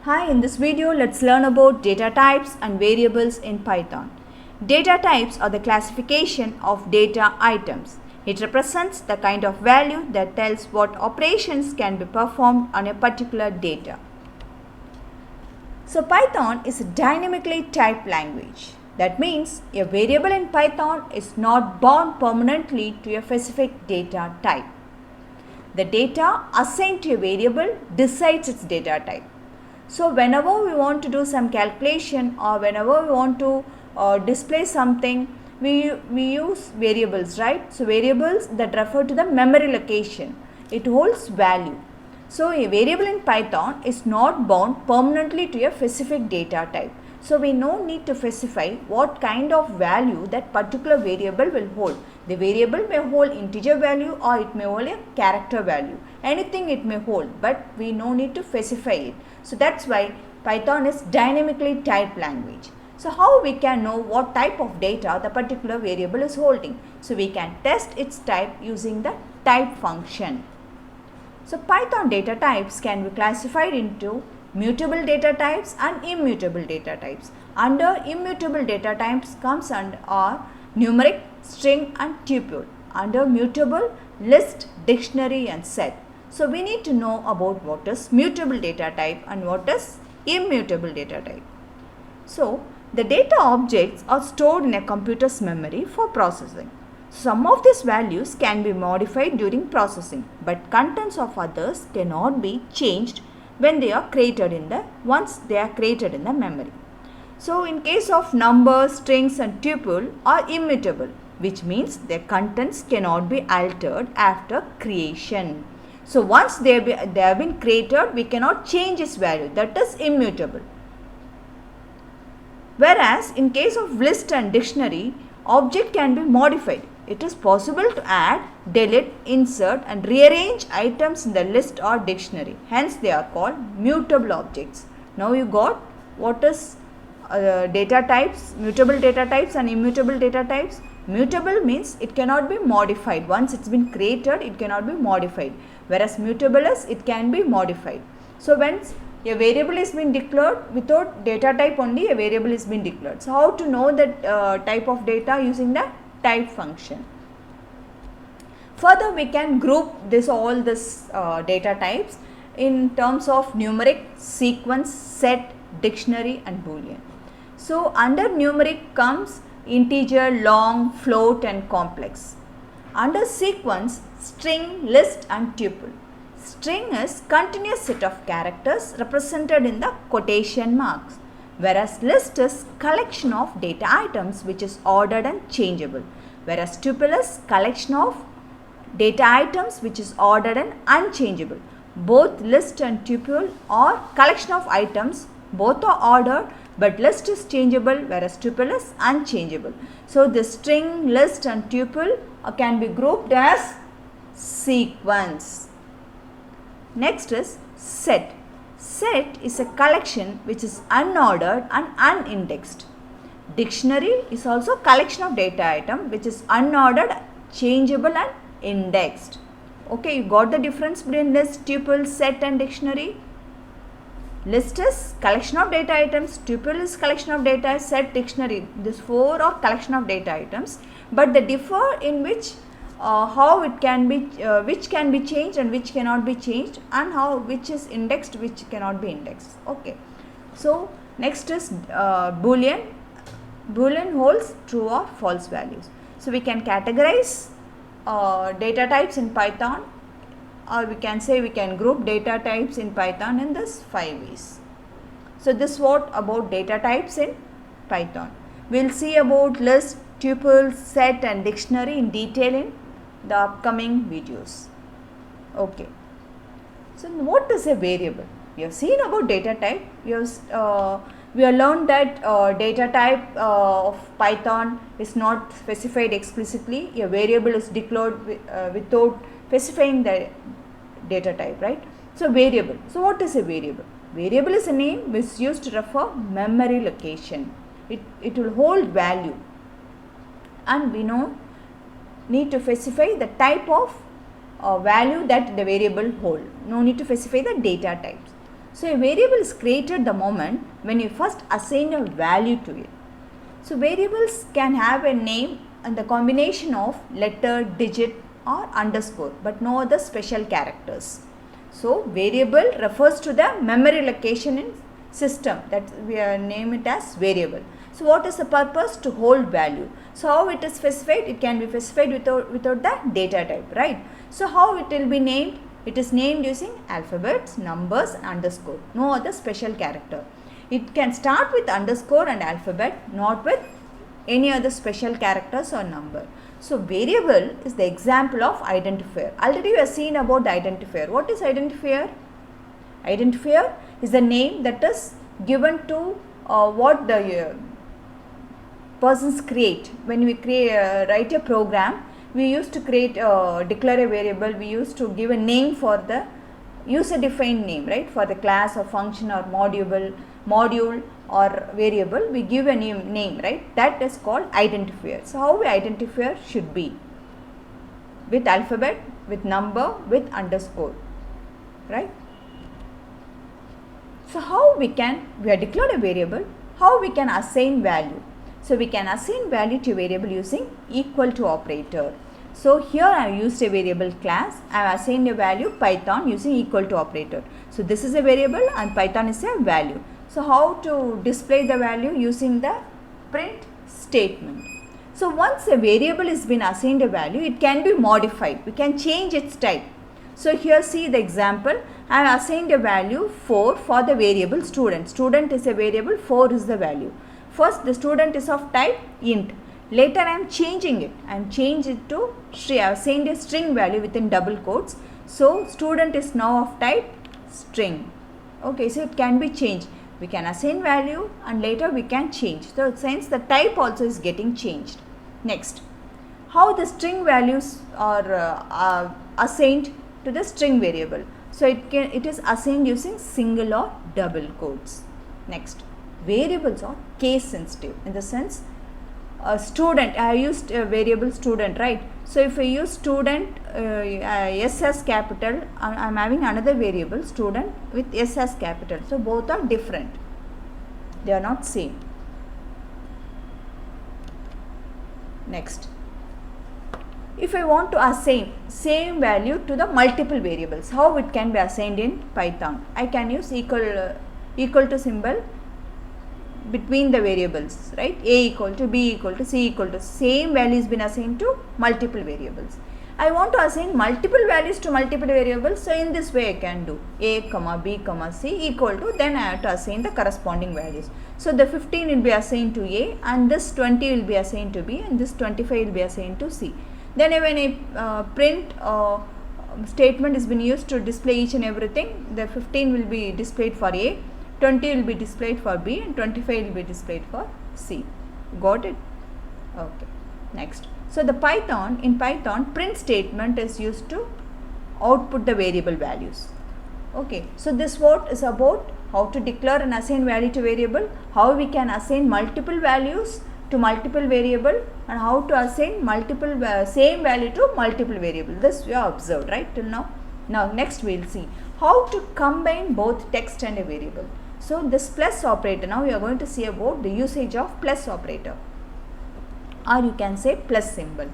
Hi, in this video let's learn about data types and variables in Python. Data types are the classification of data items. It represents the kind of value that tells what operations can be performed on a particular data. So Python is a dynamically typed language. That means a variable in Python is not bound permanently to a specific data type. The data assigned to a variable decides its data type. So whenever we want to do some calculation or whenever we want to display something, we use variables, right? So variables that refer to the memory location. It holds value. So a variable in Python is not bound permanently to a specific data type. So we no need to specify what kind of value that particular variable will hold. The variable may hold integer value or it may hold a character value. Anything it may hold, but we no need to specify it. So that's why Python is dynamically typed language. So how we can know what type of data the particular variable is holding? So we can test its type using the type function. So Python data types can be classified into mutable data types and immutable data types. Under immutable data types comes under are numeric, string and tuple. Under mutable, list, dictionary and set. So we need to know about what is mutable data type and what is immutable data type. So the data objects are stored in a computer's memory for processing. Some of these values can be modified during processing, but contents of others cannot be changed when they are created in the memory. So in case of numbers, strings and tuple are immutable, which means their contents cannot be altered after creation. So once they have been created, we cannot change its value, that is immutable. Whereas in case of list and dictionary, object can be modified. It is possible to add, delete, insert and rearrange items in the list or dictionary. Hence they are called mutable objects. Now you got what is data types, mutable data types and immutable data types. Mutable means it cannot be modified. Once it's been created, it cannot be modified. Whereas mutable is it can be modified. So when a variable is being declared, without data type only a variable is being declared. So how to know that type of data using the type function. Further we can group all this data types in terms of numeric, sequence, set, dictionary and boolean. So under numeric comes integer, long, float and complex. Under sequence, string, list and tuple. String is continuous set of characters represented in the quotation marks, whereas list is collection of data items which is ordered and changeable, whereas tuple is collection of data items which is ordered and unchangeable. Both list and tuple are collection of items, both are ordered, but list is changeable whereas tuple is unchangeable. So the string, list and tuple can be grouped as sequence. Next is set. Set is a collection which is unordered and unindexed. Dictionary is also collection of data item which is unordered, changeable and indexed. Okay, you got the difference between list, tuple, set and dictionary. List is collection of data items, tuple is collection of data, set, dictionary. These four are collection of data items, but they differ in which how it can be, which can be changed and which cannot be changed, and how which is indexed, which cannot be indexed. Okay. So next is boolean. Boolean holds true or false values. So we can categorize data types in Python, or we can say we can group data types in Python in this 5 ways. So this what about data types in Python. We will see about list, tuple, set and dictionary in detail in the upcoming videos. Okay. So what is a variable? We have seen about data type. We have learned that data type of Python is not specified explicitly. A variable is declared without specifying the data type, right? So variable. So what is a variable? Variable is a name which is used to refer memory location. It will hold value, and we need to specify the type of value that the variable hold. No need to specify the data types. So a variable is created the moment when you first assign a value to it. So variables can have a name and the combination of letter, digit or underscore, but no other special characters. So variable refers to the memory location in system, that we name it as variable. So what is the purpose? To hold value. So how it is specified? It can be specified without the data type, right? So how it will be named? It is named using alphabets, numbers, underscore, no other special character. It can start with underscore and alphabet, not with any other special characters or number. So variable is the example of identifier. Already we have seen about the identifier. What is identifier? Identifier is the name that is given to what the persons create. When we write a program, we used to declare a variable. We used to give a name for the user defined name, right? For the class or function or module or variable, we give a name, right? That is called identifier. So how identifier should be? With alphabet, with number, with underscore, right? So how we have declared a variable, how we can assign value? So we can assign value to a variable using equal to operator. So here I have used a variable class. I have assigned a value Python using equal to operator. So this is a variable and Python is a value. So how to display the value? Using the print statement. So once a variable has been assigned a value, it can be modified. We can change its type. So here see the example. I have assigned a value 4 for the variable student. Student is a variable, 4 is the value. First the student is of type int. Later I am changing it. I am changed it to string. I have assigned a string value within double quotes. So student is now of type string. Okay, so it can be changed. We can assign value and later we can change. So since the type also is getting changed. Next, how the string values are assigned to the string variable. So it is assigned using single or double quotes. Next, variables are case sensitive in the sense student, I used a variable student, right? So if I use student S as capital, I am having another variable student with S as capital. So both are different. They are not same. Next, if I want to assign same value to the multiple variables, how it can be assigned in Python? I can use equal to symbol between the variables, right? A equal to B equal to C equal to, same value has been assigned to multiple variables. I want to assign multiple values to multiple variables. So in this way I can do A, B, C equal to, then I have to assign the corresponding values. So the 15 will be assigned to A and this 20 will be assigned to B and this 25 will be assigned to C. Then when a print statement has been used to display each and everything, the 15 will be displayed for A, 20 will be displayed for B and 25 will be displayed for C. Got it? Okay. Next. So in Python print statement is used to output the variable values. Okay. So this what is about how to declare and assign value to variable, how we can assign multiple values to multiple variable and how to assign multiple same value to multiple variable. This we have observed, right, till now. Now next we will see how to combine both text and a variable. So this plus operator, now we are going to see about the usage of plus operator, or you can say plus symbol.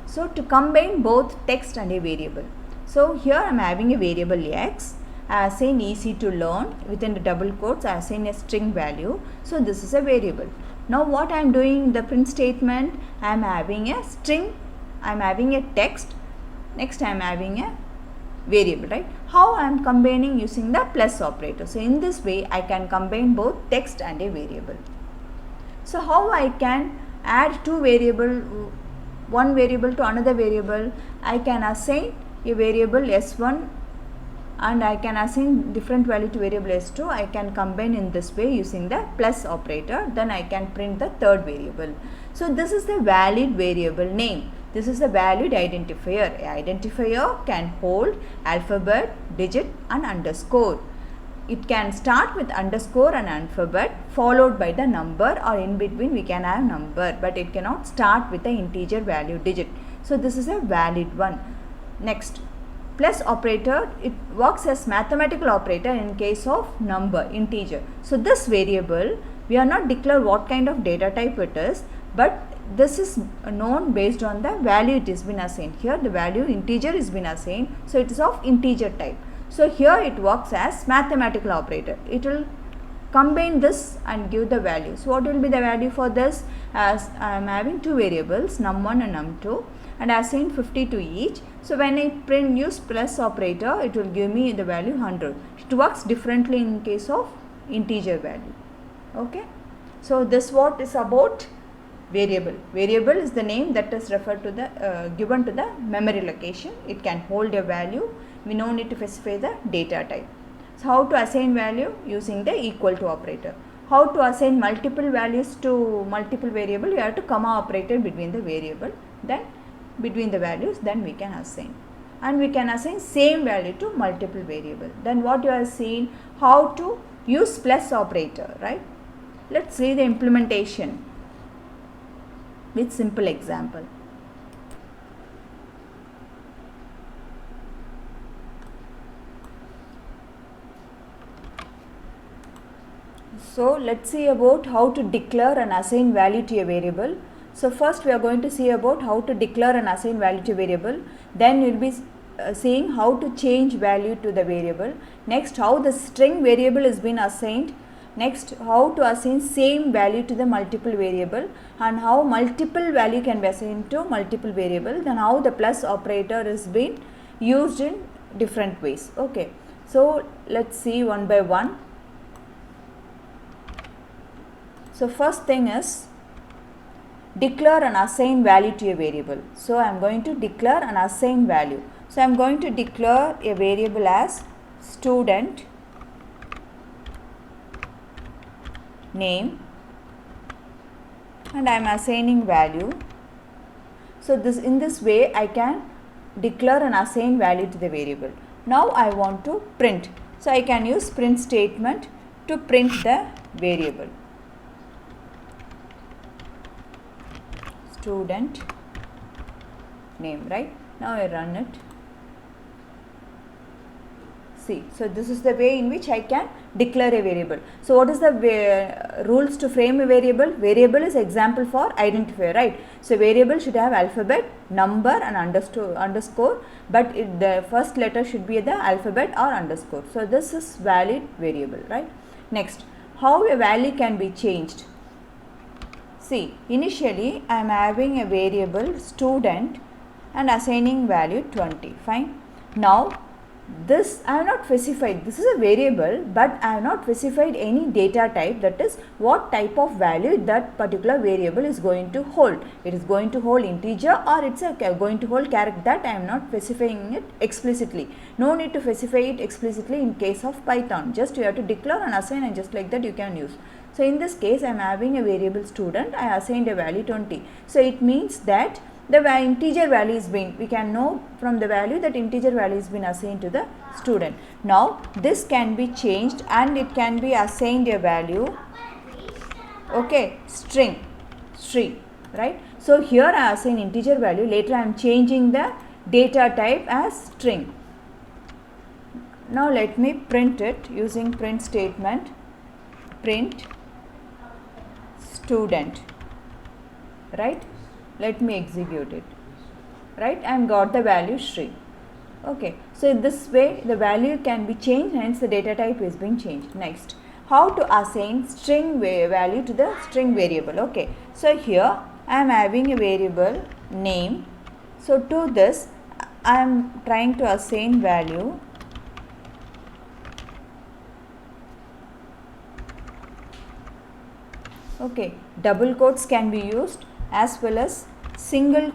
So to combine both text and a variable. So here I am having a variable x. I assign easy to learn, within the double quotes I assign a string value. So this is a variable. Now what I am doing in the print statement, I am having a string, I am having a text, next I am having a variable, right? How I am combining? Using the plus operator. So in this way I can combine both text and a variable. So how I can add two variable, one variable to another variable? I can assign a variable s1 and I can assign different value to variable s2. I can combine in this way using the plus operator. Then I can print the third variable. So this is the valid variable name. This is the valid identifier. A identifier can hold alphabet, digit and underscore. It can start with underscore and alphabet followed by the number, or in between we can have number, but it cannot start with the integer value digit. So this is a valid one. Next, plus operator, it works as mathematical operator in case of number, integer. So this variable, we are not declare what kind of data type it is, but this is known based on the value it has been assigned. Here the value integer is been assigned, so it is of integer type. So here it works as mathematical operator. It will combine this and give the value. So what will be the value for this? As I am having two variables, num1 and num2, and I assigned 50 to each. So when I print use plus operator, it will give me the value 100. It works differently in case of integer value. Okay. So this what is about variable. Variable is the name that is referred to the given to the memory location. It can hold a value. We no need to specify the data type. So how to assign value? Using the equal to operator. How to assign multiple values to multiple variable? You have to comma operator between the variable, then between the values, then we can assign. And we can assign same value to multiple variable. Then what you have seen, how to use plus operator, right? Let's see the implementation with simple example. So let's see about how to declare and assign value to a variable. So first we are going to see about how to declare and assign value to a variable. Then we will be seeing how to change value to the variable. Next, how the string variable is been assigned. Next, how to assign same value to the multiple variable, and how multiple value can be assigned to multiple variable. Then how the plus operator is being used in different ways. Okay. So let's see one by one. So first thing is declare and assign value to a variable. So I am going to declare and assign value. So I am going to declare a variable as student name, and I am assigning value. So in this way I can declare and assign value to the variable. Now I want to print. So I can use print statement to print the variable. Student name, right? Now I run it. See, so this is the way in which I can declare a variable. So what is the rules to frame a variable? Variable is example for identifier, right? So variable should have alphabet, number and underscore, but the first letter should be the alphabet or underscore. So this is valid variable, right? Next, how a value can be changed. See, initially I am having a variable student and assigning value 20. Fine. Now this I have not specified. This is a variable, but I have not specified any data type, that is what type of value that particular variable is going to hold. It is going to hold integer or it's going to hold character. That I am not specifying it explicitly. No need to specify it explicitly in case of Python. Just you have to declare and assign, and just like that you can use. So in this case I am having a variable student. I assigned a value 20. So it means that the integer value is being, we can know from the value that integer value is been assigned to the student. Now this can be changed and it can be assigned a value, okay, string, right? So here I assign integer value, later I am changing the data type as string. Now let me print it using print statement. Print student, right? Let me execute it, right? And got the value Shri. Okay, so in this way the value can be changed, hence the data type is being changed. Next, how to assign string value to the string variable. Okay, so here I am having a variable name. So to this I am trying to assign value okay. Double quotes can be used as well as single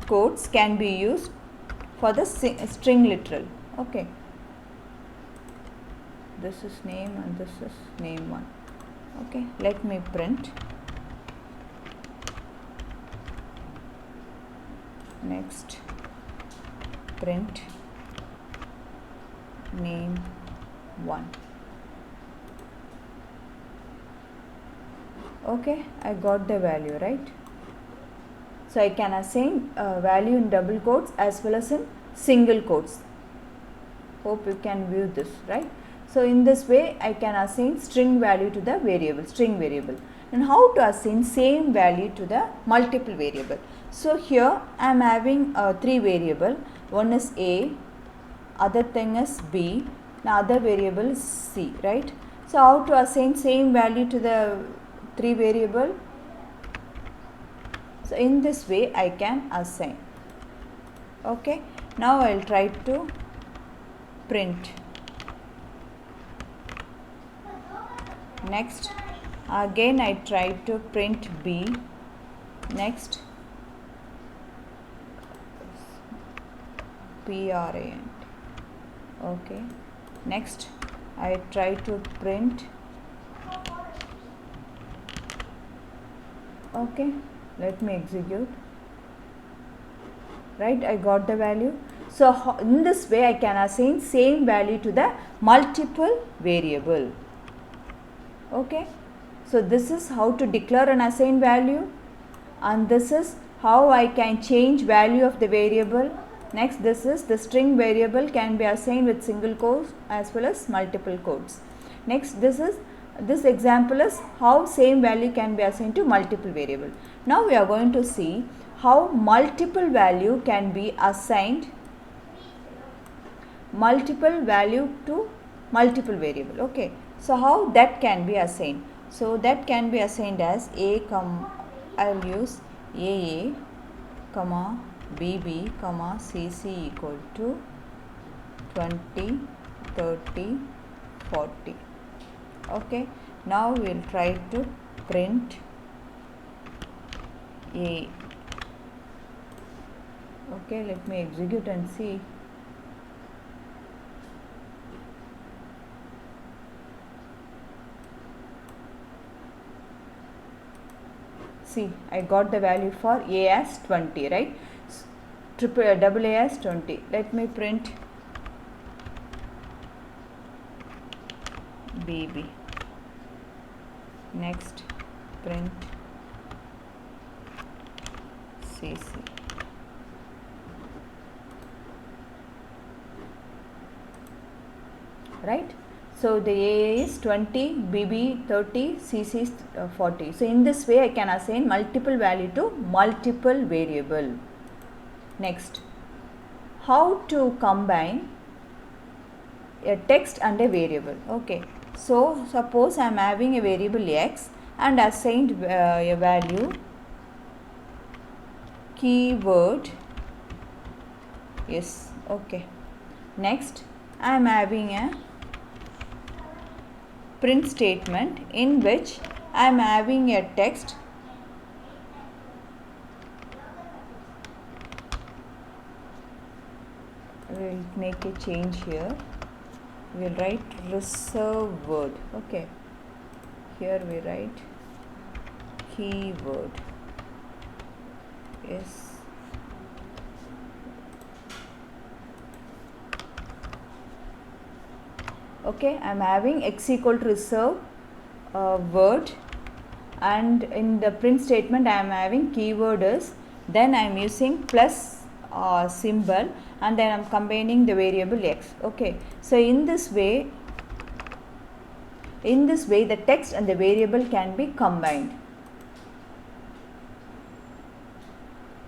quotes can be used for the string literal. Okay, this is name and this is name 1. Okay, let me print. Next, print name 1. Okay, I got the value, right? So I can assign value in double quotes as well as in single quotes. Hope you can view this, right? So in this way I can assign string value to the variable, string variable. And how to assign same value to the multiple variable? So here I am having 3 variable. One is A, other thing is B, the other variable is C, right? So how to assign same value to the 3 variable? So in this way I can assign. Okay, now I will try to print. Next again I try to print B. Next PRANT. Okay, next I try to print. Okay, let me execute. Right, I got the value. So in this way I can assign same value to the multiple variable. Okay, so this is how to declare and assign value, and this is how I can change value of the variable. Next, this is the string variable can be assigned with single quotes as well as multiple quotes. Next, this example is how same value can be assigned to multiple variable. Now we are going to see how multiple value can be assigned, multiple value to multiple variable. Okay, so how that can be assigned? So that can be assigned as I will use AA, BB, CC equal to 20, 30, 40. Okay, now we will try to print A. Okay, let me execute and see. See, I got the value for A as 20, right? Double A as 20. Let me print BB. Next, print CC. Right? So the A is 20, BB 30, CC is 40. So in this way I can assign multiple value to multiple variable. Next, how to combine a text and a variable. Okay, so suppose I am having a variable X and assigned a value keyword. Yes, okay. Next, I am having a print statement in which I am having a text we will make a change here. We will write reserve word. Okay, here we write keyword. Yes, okay, I am having X equal to reserve word, and in the print statement I am having keyword is, then I am using plus symbol, and then I am combining the variable X. Okay, so in this way the text and the variable can be combined.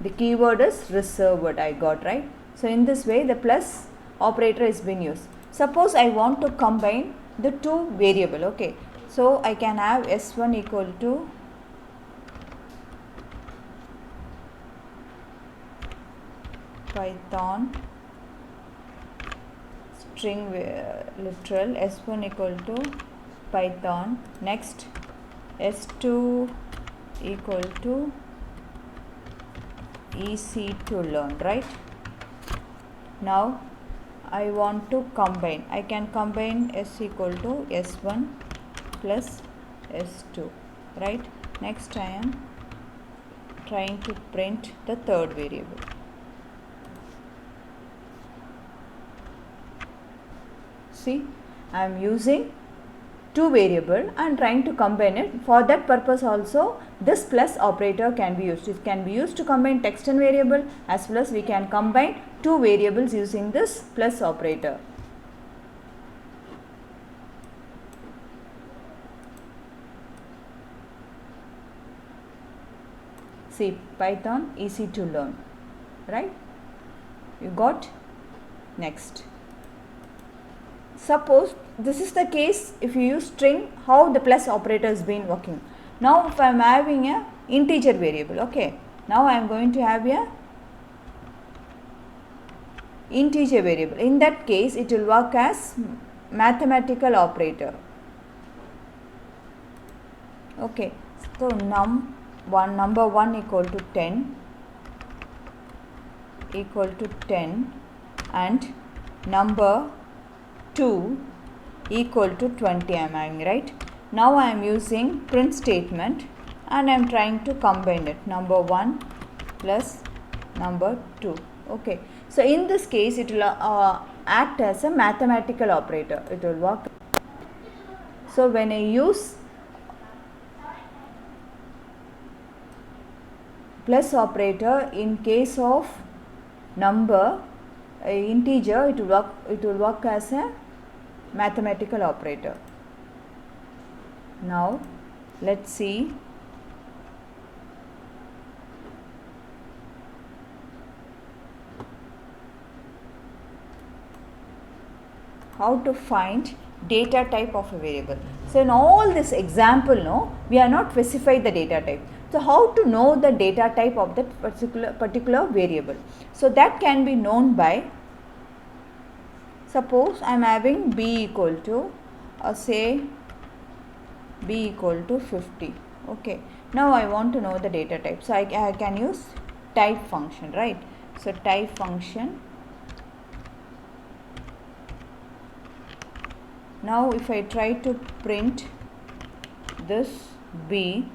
The keyword is reserve word I got, right? So in this way the plus operator is being used. Suppose I want to combine the two variable. Okay, so I can have S1 equal to Python string literal, S1 equal to Python. Next, S2 equal to EC2learn, right? Now I want to combine. I can combine S equal to S1 plus S2, right? Next, I am trying to print the third variable. See, I am using two variable and trying to combine it. For that purpose also this plus operator can be used. It can be used to combine text and variable, as well as we can combine two variables using this plus operator. See, Python easy to learn, right? You got? Next. Suppose this is the case if you use string, how the plus operator has been working. Now if I am having a integer variable, okay. Now I am going to have a integer variable. In that case, it will work as mathematical operator. Okay. So number 1 equal to 10 and number 2 equal to 20 I am having, right? Now I am using print statement and I am trying to combine it, number 1 plus number 2. Okay. So in this case it will act as a mathematical operator. It will work. So when I use plus operator in case of number integer, it will work as a mathematical operator. Now let's see how to find data type of a variable. So in all this example, no, we are not specified the data type. So how to know the data type of that particular variable? So that can be known by, suppose I am having b equal to say b equal to 50. Okay. Now I want to know the data type. So I can use type function, right? So type function. Now if I try to print this b,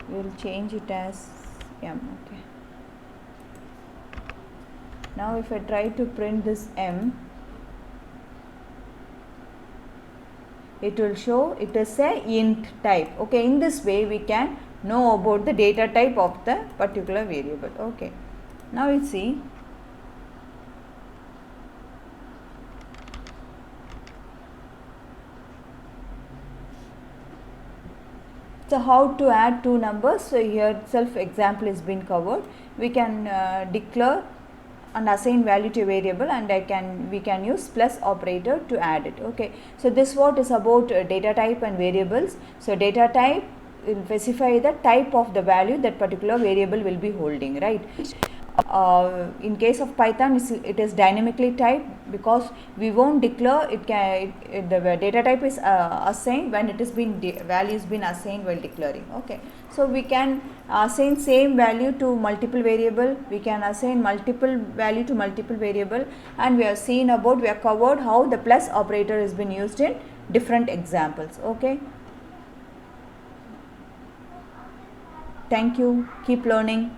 we will change it as m. Okay. Now if I try to print this m, it will show it is a int type. Okay. In this way we can know about the data type of the particular variable. Okay. Now you see, so how to add two numbers? So here itself example is been covered. We can declare and assign value to a variable, and we can use plus operator to add it. Okay. So this what is about data type and variables. So data type will specify the type of the value that particular variable will be holding, right? In case of Python, it is dynamically typed because we won't declare it. The data type is assigned when it is been value is been assigned while declaring. Okay, so we can assign same value to multiple variable. We can assign multiple value to multiple variable, and we have covered how the plus operator has been used in different examples. Okay, thank you. Keep learning.